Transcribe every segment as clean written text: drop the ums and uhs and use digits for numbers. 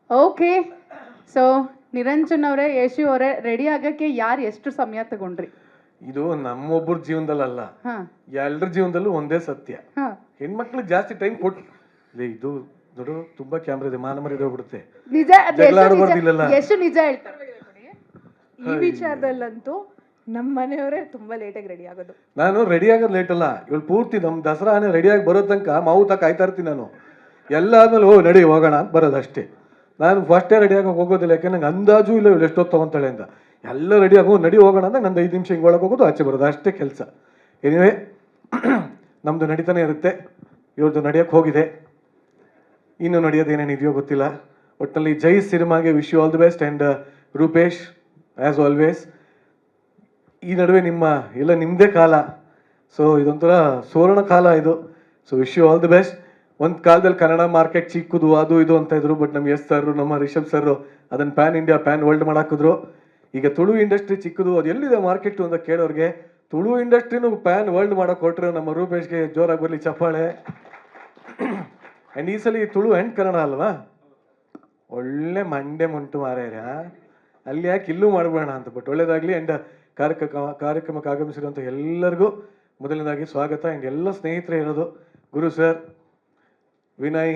Okay. So Niranjan ಅವರೇ, ಯಶು ಅವರೇ, ready ಆಗಕ್ಕೆ ಯಾರು ಎಷ್ಟು ಸಮಯ ತಗೊಂಡ್ರಿ? ಇದು ನಮ್ಮೊಬ್ಬರ ಜೀವನದಲ್ಲ, ಹಾ ಎಲ್ಲರ ಜೀವನದಲ್ಲೂ ಒಂದೇ ಸತ್ಯ. ಹಾ ಹೆಣ್ಮಕ್ಳಿಗೆ ಜಾಸ್ತಿ ಟೈಮ್ ಕೊಟ್ಟು ಇದು ನೋಡು, ತುಂಬಾ ಕ್ಯಾಮ್ರಾ ಇದೆ, ಮಾನ ಮರ್ಯಾದೆ ಹೋಗ್ಬಿಡುತ್ತೆ. ನಿಜ, ಜಗಳ ಆಡಬಾರ್ದಿಲ್ಲಲ್ಲ. ಎಷ್ಟು ನಿಜ ಹೇಳ್ತಾರೆ. ಈ ವಿಚಾರದಲ್ಲಂತೂ ನಮ್ಮ ಮನೆಯವರೇ ತುಂಬಾ ಲೇಟಾಗಿ ರೆಡಿ ಆಗೋದು. ನಾನು ರೆಡಿ ಆಗೋದು ಲೇಟ್ ಅಲ್ಲ, ಇವಳು ಪೂರ್ತಿ ನಮ್ಮ ದಸರಾನೇ ರೆಡಿಯಾಗಿ ಬರೋ ತನಕ ಮಾವುತ ಕಾಯ್ತಾ ಇರ್ತೀನಿ ನಾನು. ಎಲ್ಲ ಆದ್ಮೇಲೆ ಓ ನಡಿ ಹೋಗೋಣ ಅಂತ ಬರೋದು ಅಷ್ಟೇ. ನಾನು ಫಸ್ಟೇ ರೆಡಿಯಾಗಿ ಹೋಗೋದಿಲ್ಲ, ಯಾಕೆ ನಂಗೆ ಅಂದಾಜು ಇಲ್ಲ ಇವಳು ಎಷ್ಟೊತ್ತು ತಗೊಂತಾಳೆ ಅಂತ. ಎಲ್ಲ ರೆಡಿಯಾಗಿ ನಡಿ ಹೋಗೋಣ ಅಂತ ನಂದು 5 ನಿಮಿಷ ಹಿಂಗೆ ಒಳಗೆ ಹೋಗೋದು, ಆಚೆ ಬರೋದು, ಅಷ್ಟೇ ಕೆಲಸ. ಎನಿವೆ ನಮ್ಮದು ನಡೀತಾನೆ ಇರುತ್ತೆ. ಇವ್ರದ್ದು ನಡೆಯೋಕ್ಕೆ ಹೋಗಿದೆ, ಇನ್ನು ನಡೆಯೋದು ಏನೇನಿದೆಯೋ ಗೊತ್ತಿಲ್ಲ. ಒಟ್ಟಿನಲ್ಲಿ ಜೈ ಸಿನಿಮಾಗೆ wish you all the best. And Rupesh as always ಈ ನಡುವೆ ಎಲ್ಲ ನಿಮ್ಮದೇ ಕಾಲ. ಸೊ ಇದೊಂಥರ ಸುವರ್ಣ ಕಾಲ ಇದು. So wish you all the best. ಒಂದು ಕಾಲದಲ್ಲಿ ಕನ್ನಡ ಮಾರ್ಕೆಟ್ ಚಿಕ್ಕದು ಅದು ಇದು ಅಂತ ಇದ್ರು, ಬಟ್ ನಮ್ಮ ಎಸ್ ಸರ್, ನಮ್ಮ ರಿಷಬ್ ಸರ್ ಅದನ್ನು ಪ್ಯಾನ್ ಇಂಡಿಯಾ ಪ್ಯಾನ್ ವರ್ಲ್ಡ್ ಮಾಡಾಕಿದ್ರು. ಈಗ ತುಳು ಇಂಡಸ್ಟ್ರಿ ಚಿಕ್ಕದು, ಅದು ಎಲ್ಲಿದೆ ಮಾರ್ಕೆಟು ಅಂತ ಕೇಳೋರಿಗೆ, ತುಳು ಇಂಡಸ್ಟ್ರಿನೂ ಪ್ಯಾನ್ ವರ್ಲ್ಡ್ ಮಾಡೋಕೆ ಕೊಟ್ಟರೆ ನಮ್ಮ ರೂಪೇಶ್ಗೆ ಜೋರಾಗಿ ಬರಲಿ ಚಪ್ಪಾಳೆ. ಆ್ಯಂಡ್ ಈ ಸಲ ತುಳು ಆ್ಯಂಡ್ ಕನ್ನಡ ಅಲ್ವಾ, ಒಳ್ಳೆ ಮಂಡೆ ಮುಂಟು ಮಾರ್ಯಾರ, ಅಲ್ಲಿ ಯಾಕೆ ಇಲ್ಲೂ ಮಾಡಬೇಡ ಅಂತ. ಬಟ್ ಒಳ್ಳೇದಾಗಲಿ. ಆ್ಯಂಡ್ ಕಾರ್ಯಕ್ರಮಕ್ಕೆ ಆಗಮಿಸಿರುವಂಥ ಎಲ್ಲರಿಗೂ ಮೊದಲನೇದಾಗಿ ಸ್ವಾಗತ. ಆ್ಯಂಡ್ ಎಲ್ಲ ಸ್ನೇಹಿತರೆ ಇರೋದು, ಗುರು ಸರ್, ವಿನಯ್,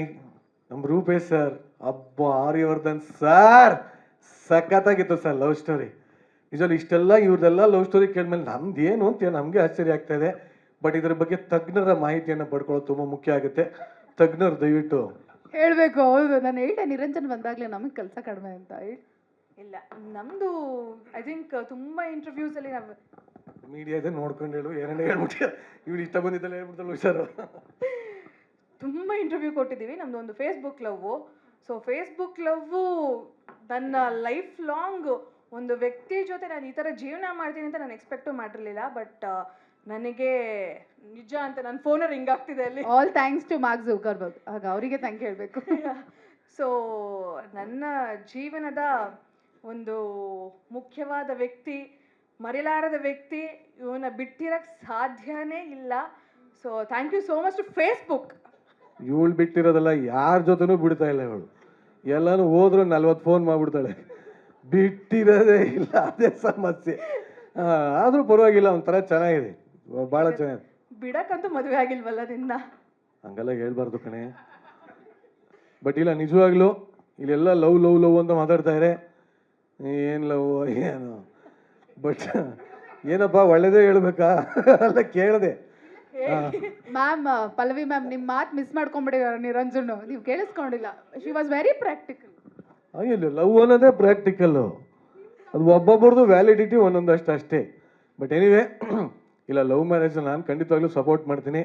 ನಮ್ಮ ರೂಪೇಶ್ ಸರ್, ಅಬ್ಬ ಆರ್ಯವರ್ಧನ್ ಸರ್, ಸಖತ್ತಾಗಿತ್ತು ಸರ್ ಲವ್ ಸ್ಟೋರಿ. ನಿಜವಲ್ಲಿ ಇಷ್ಟೆಲ್ಲ ಇವ್ರದೆಲ್ಲ ಲವ್ ಸ್ಟೋರಿ ಕೇಳಿದ್ಮೇಲೆ ನಮ್ದು ಏನು ಅಂತ ನಮಗೆ ಆಶ್ಚರ್ಯ ಆಗ್ತಾ ಇದೆ. ಬಟ್ ಇದ್ರ ಬಗ್ಗೆ ತಜ್ಞರ ಮಾಹಿತಿಯನ್ನು ಪಡ್ಕೊಳ್ಳೋದು ತುಂಬ ಮುಖ್ಯ ಆಗುತ್ತೆ. ತಜ್ಞರು ದಯವಿಟ್ಟು ಹೇಳ್ಬೇಕು. ಹೌದು, ನಾನು ಹೇಳ್ದೆ ನಿರಂಜನ್ ಬಂದಾಗ್ಲೇ ನಮಗೆ ಕೆಲಸ ಕಡಿಮೆ ಅಂತ. ಇಲ್ಲ, ನಮ್ದು ಐ ಥಿಂಕ್ ತುಂಬಾ ಇಂಟರ್ವ್ಯೂಸ್ ಅಲ್ಲಿ ನಾವು ಮೀಡಿಯಾ ಇದೆ ನೋಡ್ಕೊಂಡು ಹೇಳು, ಏನೇನು ಹೇಳ್ಬಿಟ್ಟು ಇವ್ರು ಇಷ್ಟ ಬಂದಿದ್ದಲ್ಲ ಹೇಳ್ಬಿಡ್ತಲ್ಲ ಹುಷಾರು. ತುಂಬಾ ಇಂಟರ್ವ್ಯೂ ಕೊಟ್ಟಿದ್ದೀವಿ. ನಮ್ದು ಒಂದು Facebook love. So Facebook love ನನ್ನ ಲೈಫ್ ಲಾಂಗ್ ಒಂದು ವ್ಯಕ್ತಿ ಜೊತೆ ನಾನು ಈ ಥರ ಜೀವನ ಮಾಡ್ತೀನಿ ಅಂತ ನಾನು ಎಕ್ಸ್ಪೆಕ್ಟು ಮಾಡಿರಲಿಲ್ಲ. ಬಟ್ ನನಗೆ ನಿಜ ಅಂತ ನನ್ನ ಫೋನ್ ರಿಂಗ್ ಆಗ್ತಿದೆ ಅಲ್ಲಿ. All thanks to Mark Zuckerberg. ಆಗ ಅವರಿಗೆ ಥ್ಯಾಂಕ್ ಹೇಳಬೇಕು. ಸೊ ನನ್ನ ಜೀವನದ ಒಂದು ಮುಖ್ಯವಾದ ವ್ಯಕ್ತಿ, ಮರೆಯಲಾರದ ವ್ಯಕ್ತಿ, ಇವನ್ನ ಬಿಟ್ಟಿರಕ್ಕೆ ಸಾಧ್ಯನೇ ಇಲ್ಲ. So thank you so much to Facebook. ಇವಳು ಬಿಟ್ಟಿರೋದಲ್ಲ, ಯಾರ ಜೊತೆನೂ ಬಿಡ್ತಾ ಇಲ್ಲ ಇವಳು. ಎಲ್ಲಾನು ಹೋದ್ರು 40 ಫೋನ್ ಮಾಡ್ಬಿಡ್ತಾಳೆ, ಬಿಟ್ಟಿರೋದೇ ಇಲ್ಲ, ಅದೇ ಸಮಸ್ಯೆ. ಆದರೂ ಪರವಾಗಿಲ್ಲ, ಒಂಥರ ಚೆನ್ನಾಗಿದೆ, ಭಾಳ ಚೆನ್ನಾಗಿದೆ. ಬಿಡಕ್ಕಂತೂ ಮದುವೆ ಆಗಿಲ್ವಲ್ಲ ನಿನ್ನ? ಹಂಗೆಲ್ಲ ಹೇಳ್ಬಾರ್ದು ಕಣೆ. ಬಟ್ ಇಲ್ಲ, ನಿಜವಾಗ್ಲೂ ಇಲ್ಲೆಲ್ಲ ಲವ್ ಲವ್ ಲವ್ ಅಂತ ಮಾತಾಡ್ತಾರೆ. ಏನು ಲವ್ ಏನು, ಬಟ್ ಏನಪ್ಪ ಒಳ್ಳೇದೇ ಹೇಳ್ಬೇಕಾ ಅಲ್ಲ ಕೇಳಿದೆ. ಮ್ಯಾಮ್, ಪಲ್ಲವಿ ಮ್ಯಾಮ್, ನಿಮ್ಮ ಮಾತು ಮಿಸ್ ಮಾಡ್ಕೊಂಡ್ಬಿಟ್ಟಿದ್ದಾರೆ ನಿರಂಜನ್, ನೀವು ಕೇಳಿಸ್ಕೊಂಡಿಲ್ಲ. She was very practical. ಇಲ್ಲ, ಲವ್ ಅನ್ನೋದೇ ಪ್ರಾಕ್ಟಿಕಲ್ಲು, ಅದು ಒಬ್ಬೊಬ್ಬರದು ವ್ಯಾಲಿಡಿಟಿ ಒಂದೊಂದಷ್ಟು ಅಷ್ಟೇ. ಬಟ್ ಎನಿವೆ ಇಲ್ಲ, ಲವ್ ಮ್ಯಾರೇಜ್ ನಾನು ಖಂಡಿತವಾಗ್ಲೂ ಸಪೋರ್ಟ್ ಮಾಡ್ತೀನಿ.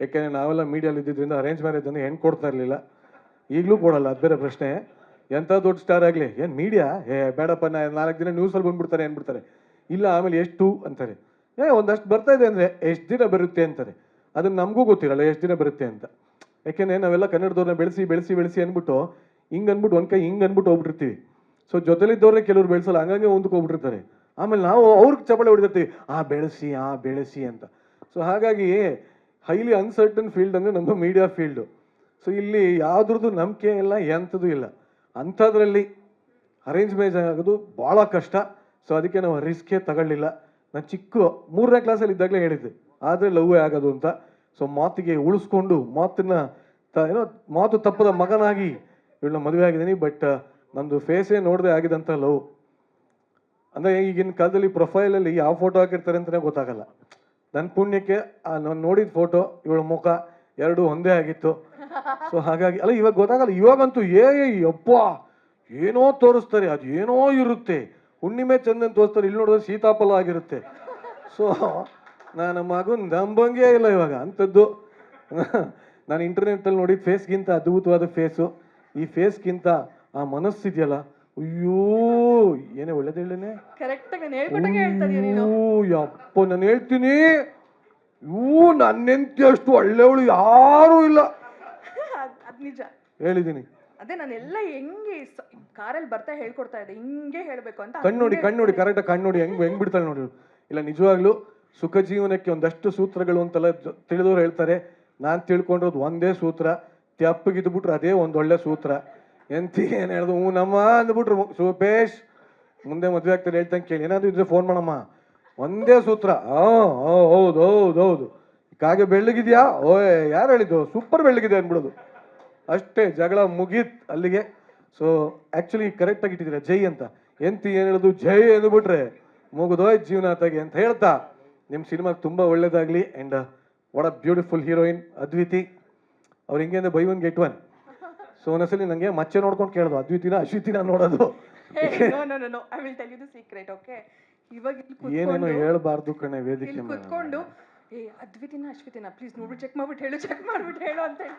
ಯಾಕೆಂದರೆ ನಾವೆಲ್ಲ ಮೀಡಿಯಲ್ಲಿ ಇದ್ದಿದ್ದರಿಂದ ಅರೇಂಜ್ ಮ್ಯಾರೇಜ್ ಅಂದರೆ ಹೆಣ್ಣು ಕೊಡ್ತಾ ಇರಲಿಲ್ಲ, ಈಗಲೂ ಕೊಡಲ್ಲ, ಅದು ಬೇರೆ ಪ್ರಶ್ನೆ. ಎಂಥ ದೊಡ್ಡ ಸ್ಟಾರ್ ಆಗಲಿ ಏನು ಮೀಡಿಯಾ ಬೇಡಪ್ಪ, 4 ದಿನ ನ್ಯೂಸಲ್ಲಿ ಬಂದ್ಬಿಡ್ತಾರೆ ಅಂದ್ಬಿಡ್ತಾರೆ. ಇಲ್ಲ, ಆಮೇಲೆ ಎಷ್ಟು ಅಂತಾರೆ, ಒಂದಷ್ಟು ಬರ್ತಾ ಇದೆ ಅಂದರೆ ಎಷ್ಟು ದಿನ ಬರುತ್ತೆ ಅಂತಾರೆ. ಅದನ್ನು ನಮಗೂ ಗೊತ್ತಿರಲ್ಲ ಎಷ್ಟು ದಿನ ಬರುತ್ತೆ ಅಂತ. ಯಾಕೆಂದರೆ ನಾವೆಲ್ಲ ಕನ್ನಡದವ್ರನ್ನ ಬೆಳೆಸಿ ಬೆಳೆಸಿ ಬೆಳೆಸಿ ಅಂದ್ಬಿಟ್ಟು ಹಿಂಗೆ ಅಂದ್ಬಿಟ್ಟು ಒಂದು ಕೈ ಹಿಂಗೆ ಅಂದ್ಬಿಟ್ಟು ಹೋಗ್ಬಿಟ್ಟಿರ್ತೀವಿ. ಸೊ ಜೊತೆಲಿದ್ದವ್ರನ್ನೇ ಕೆಲವ್ರು ಬೆಳೆಸಲ್ಲ, ಹಂಗಾಗಿ ಒಂದಕ್ಕೆ ಹೋಗ್ಬಿಟ್ಟಿರ್ತಾರೆ. ಆಮೇಲೆ ನಾವು ಅವ್ರಿಗೆ ಚಪಳೆ ಹೊಡಿತಿರ್ತೀವಿ, ಬೆಳೆಸಿ ಅಂತ. ಸೊ ಹಾಗಾಗಿ ಹೈಲಿ ಅನ್ಸರ್ಟನ್ ಫೀಲ್ಡ್ ಅಂದರೆ ನಮ್ಮ ಮೀಡಿಯಾ ಫೀಲ್ಡು. ಸೊ ಇಲ್ಲಿ ಯಾವುದ್ರದ್ದು ನಂಬಿಕೆ ಇಲ್ಲ, ಎಂಥದ್ದು ಇಲ್ಲ. ಅಂಥದ್ರಲ್ಲಿ ಅರೇಂಜ್ ಮ್ಯಾರೇಜ್ ಆಗೋದು ಭಾಳ ಕಷ್ಟ. ಸೊ ಅದಕ್ಕೆ ನಾವು ರಿಸ್ಕೇ ತಗೊಳ್ಳಿಲ್ಲ. ನಾನು ಚಿಕ್ಕ 3ನೇ ಕ್ಲಾಸಲ್ಲಿ ಇದ್ದಾಗಲೇ ಹೇಳಿದ್ದೆ, ಆದರೆ ಲವ್ವೇ ಆಗೋದು ಅಂತ. ಸೊ ಮಾತಿಗೆ ಉಳಿಸ್ಕೊಂಡು ಮಾತು ತಪ್ಪದ ಮಗನಾಗಿ ಇವಳನ್ನ ಮದುವೆ ಆಗಿದ್ದೀನಿ. ಬಟ್ ನಮ್ಮದು ಫೇಸೇ ನೋಡದೆ ಆಗಿದಂಥ ಲವ್. ಅಂದರೆ ಈಗಿನ ಕಾಲದಲ್ಲಿ ಪ್ರೊಫೈಲಲ್ಲಿ ಯಾವ ಫೋಟೋ ಹಾಕಿರ್ತಾರೆ ಅಂತಲೇ ಗೊತ್ತಾಗಲ್ಲ. ನನ್ನ ಪುಣ್ಯಕ್ಕೆ ನಾನು ನೋಡಿದ ಫೋಟೋ ಇವಳ ಮುಖ ಎರಡೂ ಒಂದೇ ಆಗಿತ್ತು. ಸೊ ಹಾಗಾಗಿ ಅಲ್ಲ, ಇವಾಗ ಗೊತ್ತಾಗಲ್ಲ. ಇವಾಗಂತೂ ಯಪ್ಪ ಏನೋ ತೋರಿಸ್ತಾರೆ, ಅದು ಏನೋ ಇರುತ್ತೆ, ಹುಣ್ಣಿಮೆ ಚಂದನ್ ತೋರಿಸ್ತಾರೆ, ಇಲ್ಲಿ ನೋಡಿದ್ರೆ ಸೀತಾಫಲ ಆಗಿರುತ್ತೆ. ಸೊ ನನ್ನ ಮಗನ ನಂಬಂಗೇ ಇಲ್ಲ ಇವಾಗ ಅಂಥದ್ದು. ನಾನು ಇಂಟರ್ನೆಟ್ಟಲ್ಲಿ ನೋಡಿದ ಫೇಸ್ಗಿಂತ ಅದ್ಭುತವಾದ ಫೇಸು, ಈ ಫೇಸ್ಗಿಂತ ಆ ಮನಸ್ಸಿದೆಯಲ್ಲ, ಅಯ್ಯೋ ಏನೇ ಒಳ್ಳೇದು ಹೇಳೇನೆ. ಕರೆಕ್ಟಾಗಿ ನಾನು ಹೇಳ್ಕೊಟ್ಟಂಗೆ ಹೇಳ್ತಾ ಇದೀಯ ನೀನು. ಯಪ್ಪ ನಾನು ಹೇಳ್ತೀನಿ, ನನ್ನೆಂತಿ ಅಷ್ಟು ಒಳ್ಳೆಯವಳು ಯಾರೂ ಇಲ್ಲ. ಅದು ನಿಜ ಹೇಳಿದ್ದೀನಿ. ಅದೇ ನಾನೆಲ್ಲ ಹೆಂಗೆ ಕಾರಲ್ಲಿ ಬರ್ತಾ ಹೇಳ್ಕೊಡ್ತಾ ಇದ್ದೆ, ಹಿಂಗೆ ಹೇಳ್ಬೇಕು ಅಂತ. ಕಣ್ಣು ನೋಡಿ ಕರೆಕ್ಟಾಗಿ ಕಣ್ಣು ನೋಡಿ ಹೆಂಗ್ ಬಿಡ್ತಾಳೆ ನೋಡಿ. ಇಲ್ಲ ನಿಜವಾಗ್ಲೂ ಸುಖ ಜೀವನಕ್ಕೆ ಒಂದಷ್ಟು ಸೂತ್ರಗಳು ಅಂತೆಲ್ಲ ತಿಳಿದವ್ರು ಹೇಳ್ತಾರೆ. ನಾನು ತಿಳ್ಕೊಂಡಿರೋದು ಒಂದೇ ಸೂತ್ರ, ತೆಪ್ಪಗಿದ್ಬಿಟ್ರೆ ಅದೇ ಒಂದೊಳ್ಳೆ ಸೂತ್ರ. ಎಂತಿ ಏನು ಹೇಳ್ದು ಹ್ಞೂ ನಮ್ಮ ಅಂದ್ಬಿಟ್ರು ಸುಪೇಶ್ ಮುಂದೆ ಮದುವೆ ಆಗ್ತಾರೆ ಹೇಳ್ತಂಗೆ ಕೇಳಿ ಏನಾದ್ರು ಇದ್ರೆ ಫೋನ್ ಮಾಡಮ್ಮ ಒಂದೇ ಸೂತ್ರ ಹೌದು ಹೌದು ಹೌದು ಕಾಗೆ ಬೆಳ್ಳಗಿದ್ಯಾ ಓಯ್ ಯಾರು ಹೇಳಿದ್ದು ಸೂಪರ್ ಬೆಳ್ಳಗಿದೆ ಅಂದ್ಬಿಡೋದು ಅಷ್ಟೇ ಜಗಳ ಮುಗೀತ್ ಅಲ್ಲಿಗೆ. ಸೊ ಆ್ಯಕ್ಚುಲಿ ಕರೆಕ್ಟಾಗಿ ಇಟ್ಟಿದ್ದೀರಾ ಜೈ ಅಂತ, ಎಂತಿ ಏನು ಹೇಳೋದು ಜೈ ಅಂದ್ಬಿಟ್ರೆ ಮುಗಿದೋಯ್ ಜೀವನ ಆತಾಗೆ ಅಂತ ಹೇಳ್ತಾ ನಿಮ್ಮ ಸಿನಿಮಾಗೆ ತುಂಬ ಒಳ್ಳೇದಾಗಲಿ. And what a beautiful heroine Adviti ಅವ್ರು ಹಿಂಗೆ ಅಂದರೆ buy one get one. So ಒಂದೊಂದ್ಸಲಿ ನನಗೆ ಮಚ್ಚೆ ನೋಡ್ಕೊಂಡು ಕೇಳೋದು ಅದ್ವಿತಿನ ಅಶ್ವಿತಿನ ನೋಡೋದು. No I will tell you the secret. Okay, ಇವಾಗ ಏನೇನೋ ಹೇಳ್ಬಾರ್ದು ಕಣೆ ವೇದಿಕೆ ಇಲ್ಲಿ ಕುತ್ಕೊಂಡು ಏ ಅದ್ವಿತಿನ ಅಶ್ವಿತಿನ ಪ್ಲೀಸ್ ನೋಡ್ಬಿಟ್ಟು ಚೆಕ್ ಮಾಡ್ಬಿಟ್ಟು ಹೇಳು ಅಂತ ಹೇಳಿ